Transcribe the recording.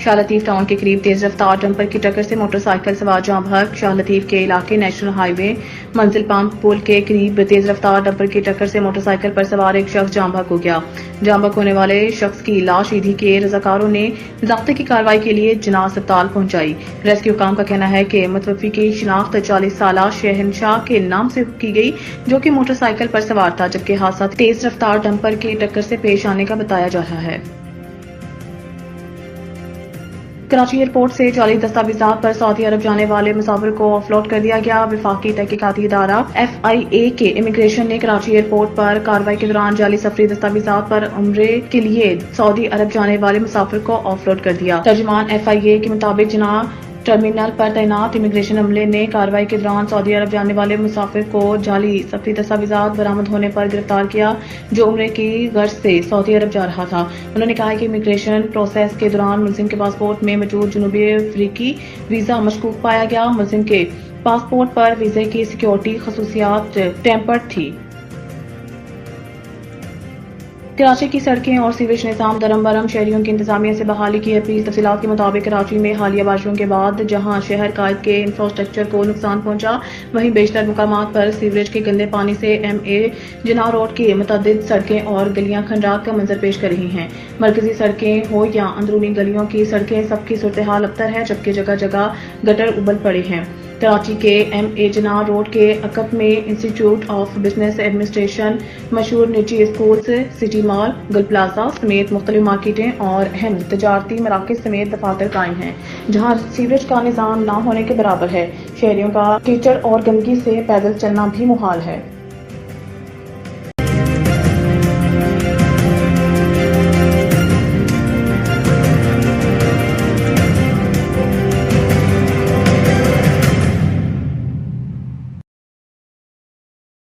شاہ لطیف town کے قریب تیز رفتار ڈمپر کی ٹکر سے موٹر سائیکل سوار جاں بحق۔ شاہ لطیف کے علاقے نیشنل ہائی وے منزل پمپ پل کے قریب تیز رفتار ڈمپر کی ٹکر سے موٹر سائیکل پر سوار ایک شخص جاں بحق ہو گیا۔ جاں بحق ہونے والے شخص کی لاش ایدھی کے رضاکاروں نے ضابطے کی کارروائی کے لیے جناح اسپتال پہنچائی۔ ریسکیو حکام کا کہنا ہے کہ متوفی کی شناخت 40 سالہ شہنشاہ کے نام سے کی گئی، جو کہ موٹر سائیکل پر سوار تھا، جبکہ حادثہ تیز رفتار ڈمپر کی ٹکر سے پیش آنے کا بتایا جا رہا ہے۔ کراچی ایئرپورٹ سے جعلی دستاویزات پر سعودی عرب جانے والے مسافر کو آف لوڈ کر دیا گیا۔ وفاقی تحقیقاتی ادارہ FIA کے امیگریشن نے کراچی ایئرپورٹ پر کارروائی کے دوران جعلی سفری دستاویزات پر عمرے کے لیے سعودی عرب جانے والے مسافر کو آف لوڈ کر دیا۔ ترجمان FIA کے مطابق جناح ٹرمینل پر تعینات امیگریشن عملے نے کارروائی کے دوران سعودی عرب جانے والے مسافر کو جعلی سفری دستاویزات برآمد ہونے پر گرفتار کیا، جو عمرے کی غرض سے سعودی عرب جا رہا تھا۔ انہوں نے کہا کہ امیگریشن پروسیس کے دوران ملزم کے پاسپورٹ میں موجود جنوبی افریقی ویزا مشکوک پایا گیا۔ ملزم کے پاسپورٹ پر ویزے کی سیکیورٹی خصوصیات ٹیمپرڈ تھی۔ کراچی کی سڑکیں اور سیویج نظام درم برم، شہریوں کی انتظامیہ سے بحالی کی اپیل۔ تفصیلات کے مطابق کراچی میں حالیہ بارشوں کے بعد جہاں شہر قائد کے انفراسٹرکچر کو نقصان پہنچا، وہیں بیشتر مقامات پر سیوریج کے گندے پانی سے MA جناح روڈ کی متعدد سڑکیں اور گلیاں کھنڈرات کا منظر پیش کر رہی ہیں۔ مرکزی سڑکیں ہو یا اندرونی گلیوں کی سڑکیں، سب کی صورتحال ابتر ہے، جبکہ جگہ جگہ گٹر ابل پڑے ہیں۔ کراچی کے MA جناح روڈ کے عقب میں انسٹیٹیوٹ آف بزنس ایڈمنسٹریشن، مشہور نجی اسکولز، سٹی مال، گل پلازا سمیت مختلف مارکیٹیں اور اہم تجارتی مراکز سمیت دفاتر قائم ہیں، جہاں سیوریج کا نظام نہ ہونے کے برابر ہے۔ شہریوں کا کیچڑ اور گندگی سے پیدل چلنا بھی محال ہے۔